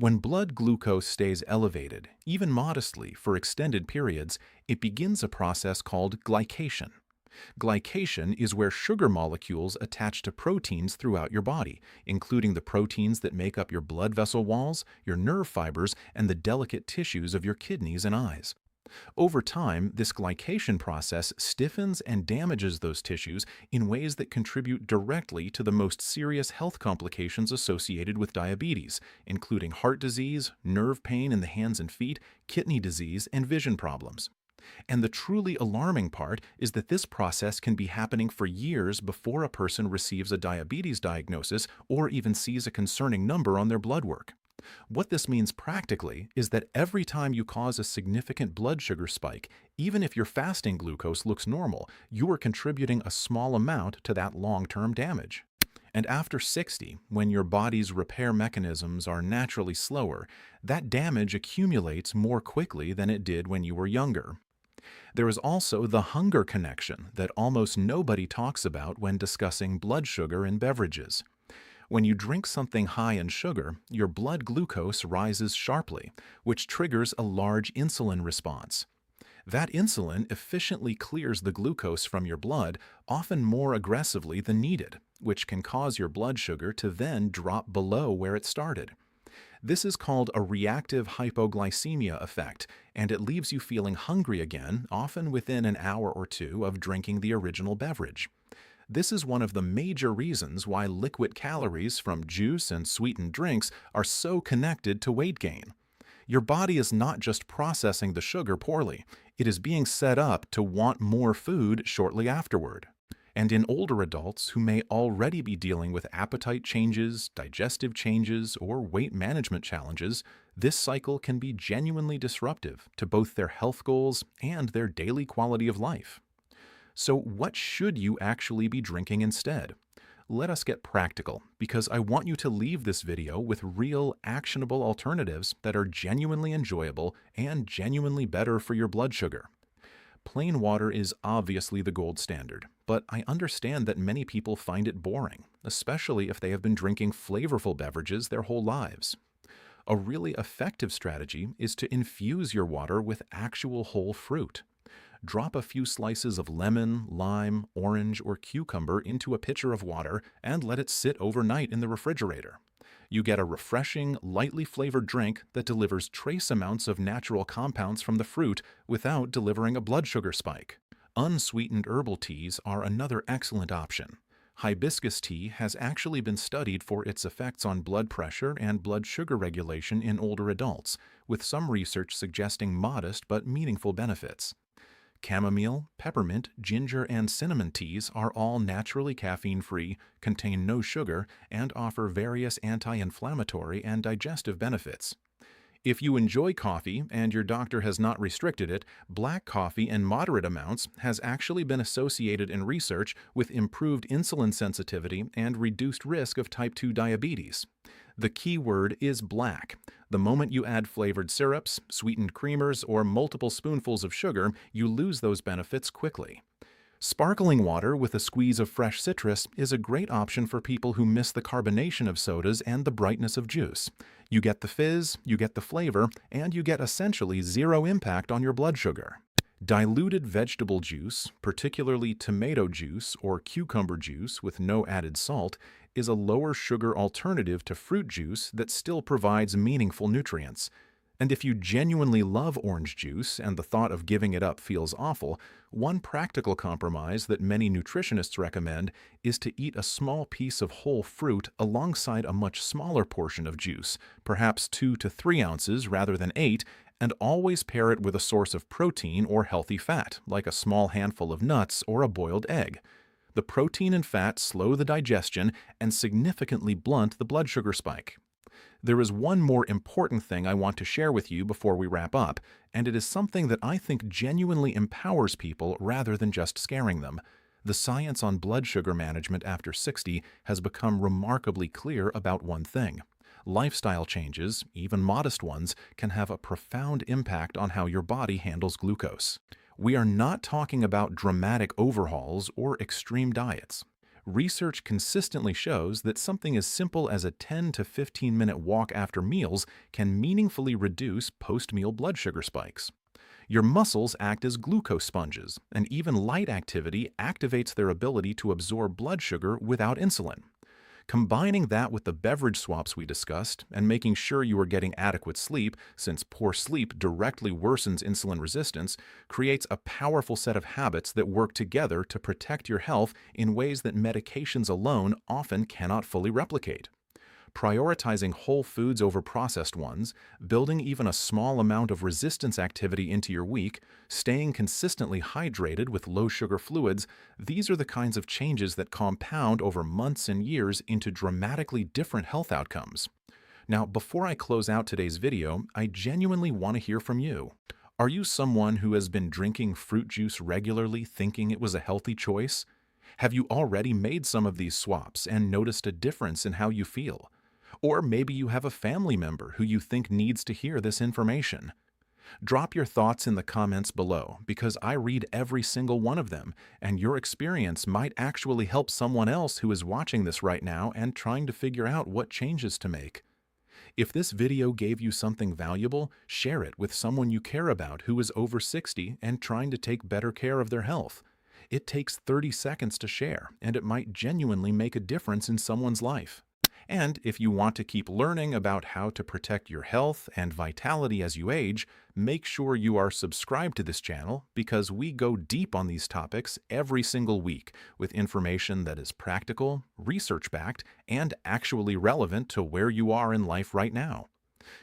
When blood glucose stays elevated, even modestly, for extended periods, it begins a process called glycation. Glycation is where sugar molecules attach to proteins throughout your body, including the proteins that make up your blood vessel walls, your nerve fibers, and the delicate tissues of your kidneys and eyes. Over time, this glycation process stiffens and damages those tissues in ways that contribute directly to the most serious health complications associated with diabetes, including heart disease, nerve pain in the hands and feet, kidney disease, and vision problems. And the truly alarming part is that this process can be happening for years before a person receives a diabetes diagnosis or even sees a concerning number on their blood work. What this means practically is that every time you cause a significant blood sugar spike, even if your fasting glucose looks normal, you are contributing a small amount to that long-term damage. And after 60, when your body's repair mechanisms are naturally slower, that damage accumulates more quickly than it did when you were younger. There is also the hunger connection that almost nobody talks about when discussing blood sugar in beverages. When you drink something high in sugar, your blood glucose rises sharply, which triggers a large insulin response. That insulin efficiently clears the glucose from your blood, often more aggressively than needed, which can cause your blood sugar to then drop below where it started. This is called a reactive hypoglycemia effect, and it leaves you feeling hungry again, often within an hour or two of drinking the original beverage. This is one of the major reasons why liquid calories from juice and sweetened drinks are so connected to weight gain. Your body is not just processing the sugar poorly, it is being set up to want more food shortly afterward. And in older adults who may already be dealing with appetite changes, digestive changes, or weight management challenges, this cycle can be genuinely disruptive to both their health goals and their daily quality of life. So what should you actually be drinking instead? Let us get practical, because I want you to leave this video with real, actionable alternatives that are genuinely enjoyable and genuinely better for your blood sugar. Plain water is obviously the gold standard, but I understand that many people find it boring, especially if they have been drinking flavorful beverages their whole lives. A really effective strategy is to infuse your water with actual whole fruit. Drop a few slices of lemon, lime, orange, or cucumber into a pitcher of water and let it sit overnight in the refrigerator. You get a refreshing, lightly flavored drink that delivers trace amounts of natural compounds from the fruit without delivering a blood sugar spike. Unsweetened herbal teas are another excellent option. Hibiscus tea has actually been studied for its effects on blood pressure and blood sugar regulation in older adults, with some research suggesting modest but meaningful benefits. Chamomile, peppermint, ginger, and cinnamon teas are all naturally caffeine-free, contain no sugar, and offer various anti-inflammatory and digestive benefits. If you enjoy coffee and your doctor has not restricted it, black coffee in moderate amounts has actually been associated in research with improved insulin sensitivity and reduced risk of type 2 diabetes. The key word is black. The moment you add flavored syrups, sweetened creamers, or multiple spoonfuls of sugar, you lose those benefits quickly. Sparkling water with a squeeze of fresh citrus is a great option for people who miss the carbonation of sodas and the brightness of juice. You get the fizz, you get the flavor, and you get essentially zero impact on your blood sugar. Diluted vegetable juice, particularly tomato juice or cucumber juice with no added salt, is a lower sugar alternative to fruit juice that still provides meaningful nutrients. And if you genuinely love orange juice and the thought of giving it up feels awful, one practical compromise that many nutritionists recommend is to eat a small piece of whole fruit alongside a much smaller portion of juice, perhaps 2 to 3 ounces rather than 8, and always pair it with a source of protein or healthy fat, like a small handful of nuts or a boiled egg. The protein and fat slow the digestion and significantly blunt the blood sugar spike. There is one more important thing I want to share with you before we wrap up, and it is something that I think genuinely empowers people rather than just scaring them. The science on blood sugar management after 60 has become remarkably clear about one thing. Lifestyle changes, even modest ones, can have a profound impact on how your body handles glucose. We are not talking about dramatic overhauls or extreme diets. Research consistently shows that something as simple as a 10 to 15-minute walk after meals can meaningfully reduce post-meal blood sugar spikes. Your muscles act as glucose sponges, and even light activity activates their ability to absorb blood sugar without insulin. Combining that with the beverage swaps we discussed and making sure you are getting adequate sleep, since poor sleep directly worsens insulin resistance, creates a powerful set of habits that work together to protect your health in ways that medications alone often cannot fully replicate. Prioritizing whole foods over processed ones, building even a small amount of resistance activity into your week, staying consistently hydrated with low-sugar fluids, these are the kinds of changes that compound over months and years into dramatically different health outcomes. Now, before I close out today's video, I genuinely want to hear from you. Are you someone who has been drinking fruit juice regularly thinking it was a healthy choice? Have you already made some of these swaps and noticed a difference in how you feel? Or maybe you have a family member who you think needs to hear this information. Drop your thoughts in the comments below because I read every single one of them, and your experience might actually help someone else who is watching this right now and trying to figure out what changes to make. If this video gave you something valuable, share it with someone you care about who is over 60 and trying to take better care of their health. It takes 30 seconds to share, and it might genuinely make a difference in someone's life. And if you want to keep learning about how to protect your health and vitality as you age, make sure you are subscribed to this channel because we go deep on these topics every single week with information that is practical, research-backed, and actually relevant to where you are in life right now.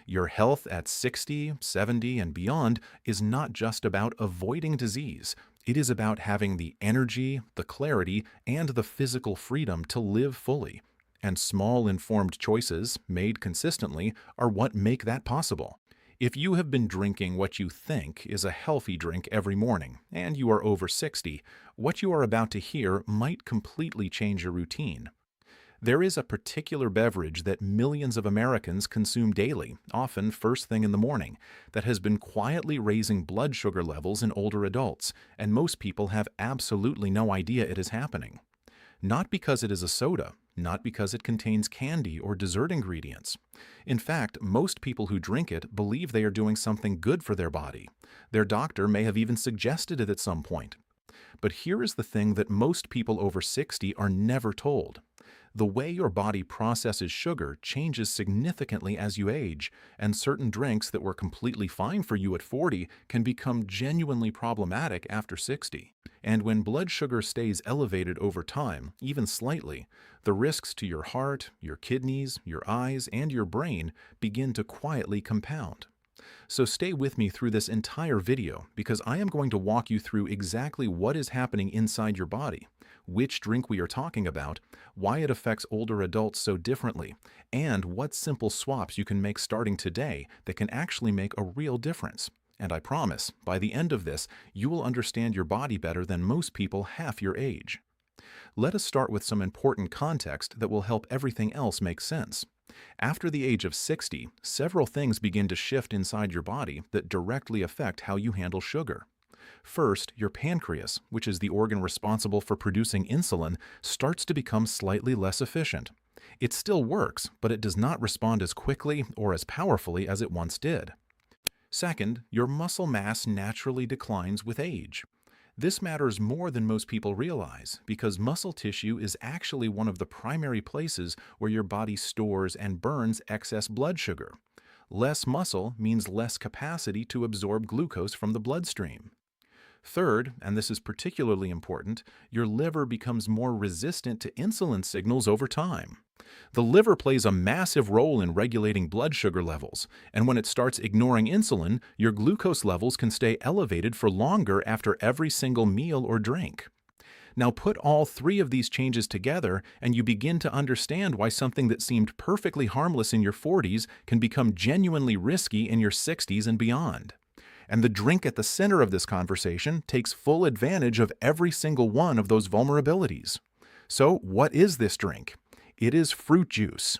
Your health at 60, 70, and beyond is not just about avoiding disease. It is about having the energy, the clarity, and the physical freedom to live fully. And small informed choices, made consistently, are what make that possible. If you have been drinking what you think is a healthy drink every morning, and you are over 60, what you are about to hear might completely change your routine. There is a particular beverage that millions of Americans consume daily, often first thing in the morning, that has been quietly raising blood sugar levels in older adults, and most people have absolutely no idea it is happening. Not because it is a soda, not because it contains candy or dessert ingredients. In fact, most people who drink it believe they are doing something good for their body. Their doctor may have even suggested it at some point. But here is the thing that most people over 60 are never told. The way your body processes sugar changes significantly as you age, and certain drinks that were completely fine for you at 40 can become genuinely problematic after 60. And when blood sugar stays elevated over time, even slightly, the risks to your heart, your kidneys, your eyes, and your brain begin to quietly compound. So stay with me through this entire video because I am going to walk you through exactly what is happening inside your body, which drink we are talking about, why it affects older adults so differently, and what simple swaps you can make starting today that can actually make a real difference. And I promise, by the end of this, you will understand your body better than most people half your age. Let us start with some important context that will help everything else make sense. After the age of 60, several things begin to shift inside your body that directly affect how you handle sugar. First, your pancreas, which is the organ responsible for producing insulin, starts to become slightly less efficient. It still works, but it does not respond as quickly or as powerfully as it once did. Second, your muscle mass naturally declines with age. This matters more than most people realize because muscle tissue is actually one of the primary places where your body stores and burns excess blood sugar. Less muscle means less capacity to absorb glucose from the bloodstream. Third, and this is particularly important, your liver becomes more resistant to insulin signals over time. The liver plays a massive role in regulating blood sugar levels, and when it starts ignoring insulin, your glucose levels can stay elevated for longer after every single meal or drink. Now put all three of these changes together, and you begin to understand why something that seemed perfectly harmless in your 40s can become genuinely risky in your 60s and beyond. And the drink at the center of this conversation takes full advantage of every single one of those vulnerabilities. So what is this drink? It is fruit juice.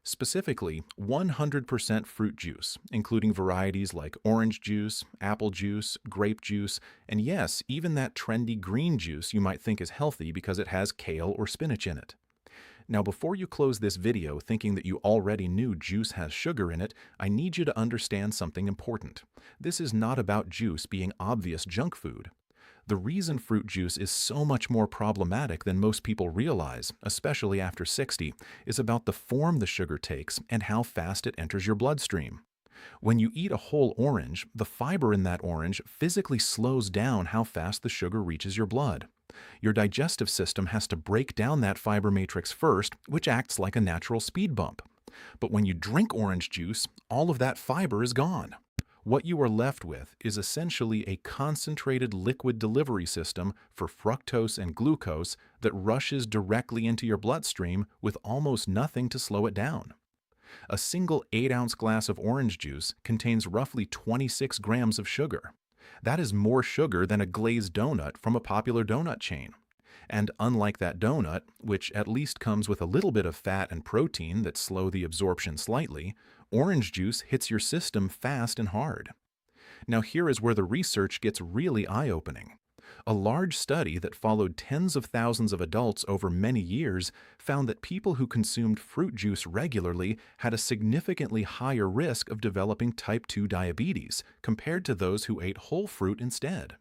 Specifically, 100% fruit juice, including varieties like orange juice, apple juice, grape juice, and yes, even that trendy green juice you might think is healthy because it has kale or spinach in it. Now, before you close this video thinking that you already knew juice has sugar in it, I need you to understand something important. This is not about juice being obvious junk food. The reason fruit juice is so much more problematic than most people realize, especially after 60, is about the form the sugar takes and how fast it enters your bloodstream. When you eat a whole orange, the fiber in that orange physically slows down how fast the sugar reaches your blood. Your digestive system has to break down that fiber matrix first, which acts like a natural speed bump. But when you drink orange juice, all of that fiber is gone. What you are left with is essentially a concentrated liquid delivery system for fructose and glucose that rushes directly into your bloodstream with almost nothing to slow it down. A single 8-ounce glass of orange juice contains roughly 26 grams of sugar. That is more sugar than a glazed donut from a popular donut chain. And unlike that donut, which at least comes with a little bit of fat and protein that slow the absorption slightly, orange juice hits your system fast and hard. Now here is where the research gets really eye-opening. A large study that followed tens of thousands of adults over many years found that people who consumed fruit juice regularly had a significantly higher risk of developing type 2 diabetes compared to those who ate whole fruit instead.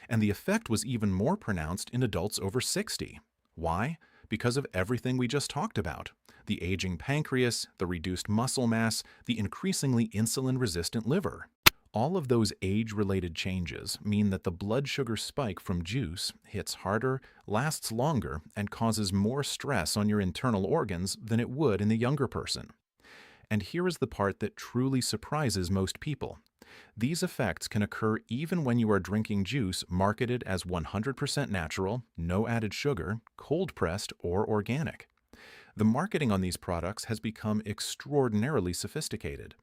And the effect was even more pronounced in adults over 60. Why? Because of everything we just talked about. The aging pancreas, the reduced muscle mass, the increasingly insulin-resistant liver. All of those age-related changes mean that the blood sugar spike from juice hits harder, lasts longer, and causes more stress on your internal organs than it would in the younger person. And here is the part that truly surprises most people. These effects can occur even when you are drinking juice marketed as 100% natural, no added sugar, cold-pressed, or organic. The marketing on these products has become extraordinarily sophisticated.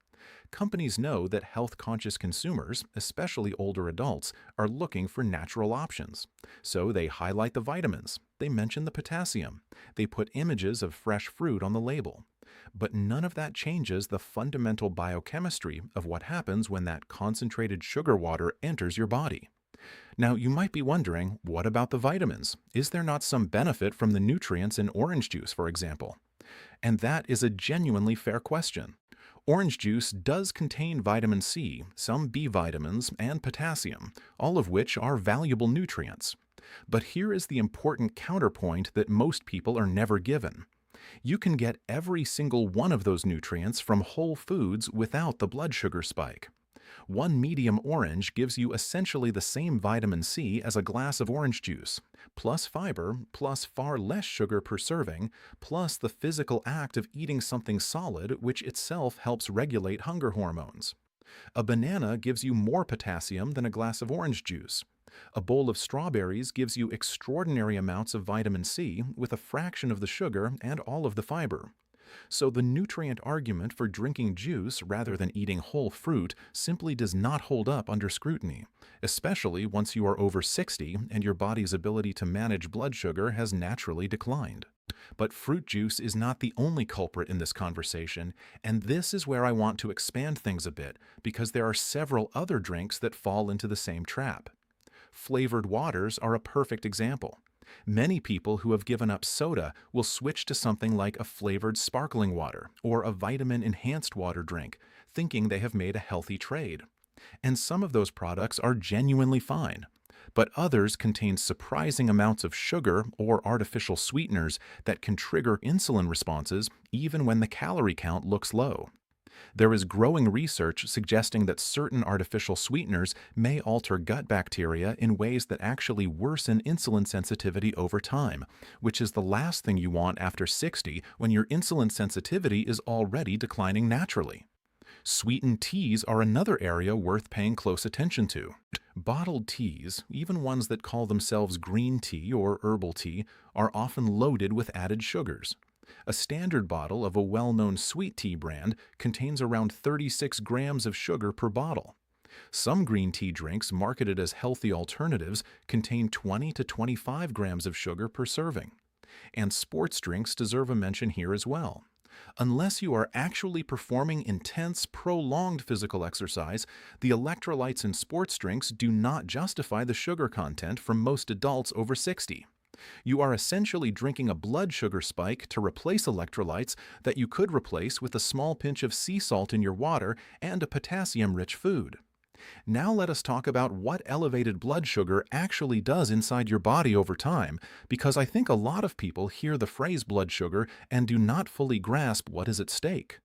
Companies know that health-conscious consumers, especially older adults, are looking for natural options. So they highlight the vitamins, they mention the potassium, they put images of fresh fruit on the label. But none of that changes the fundamental biochemistry of what happens when that concentrated sugar water enters your body. Now, you might be wondering, what about the vitamins? Is there not some benefit from the nutrients in orange juice, for example? And that is a genuinely fair question. Orange juice does contain vitamin C, some B vitamins, and potassium, all of which are valuable nutrients. But here is the important counterpoint that most people are never given. You can get every single one of those nutrients from whole foods without the blood sugar spike. One medium orange gives you essentially the same vitamin C as a glass of orange juice, plus fiber, plus far less sugar per serving, plus the physical act of eating something solid, which itself helps regulate hunger hormones. A banana gives you more potassium than a glass of orange juice. A bowl of strawberries gives you extraordinary amounts of vitamin C with a fraction of the sugar and all of the fiber. So the nutrient argument for drinking juice rather than eating whole fruit simply does not hold up under scrutiny, especially once you are over 60 and your body's ability to manage blood sugar has naturally declined. But fruit juice is not the only culprit in this conversation, and this is where I want to expand things a bit, because there are several other drinks that fall into the same trap. Flavored waters are a perfect example. Many people who have given up soda will switch to something like a flavored sparkling water or a vitamin-enhanced water drink, thinking they have made a healthy trade. And some of those products are genuinely fine, but others contain surprising amounts of sugar or artificial sweeteners that can trigger insulin responses even when the calorie count looks low. There is growing research suggesting that certain artificial sweeteners may alter gut bacteria in ways that actually worsen insulin sensitivity over time, which is the last thing you want after 60 when your insulin sensitivity is already declining naturally. Sweetened teas are another area worth paying close attention to. Bottled teas, even ones that call themselves green tea or herbal tea, are often loaded with added sugars. A standard bottle of a well-known sweet tea brand contains around 36 grams of sugar per bottle. Some green tea drinks marketed as healthy alternatives contain 20 to 25 grams of sugar per serving. And sports drinks deserve a mention here as well. Unless you are actually performing intense, prolonged physical exercise, the electrolytes in sports drinks do not justify the sugar content for most adults over 60. You are essentially drinking a blood sugar spike to replace electrolytes that you could replace with a small pinch of sea salt in your water and a potassium-rich food. Now let us talk about what elevated blood sugar actually does inside your body over time, because I think a lot of people hear the phrase blood sugar and do not fully grasp what is at stake.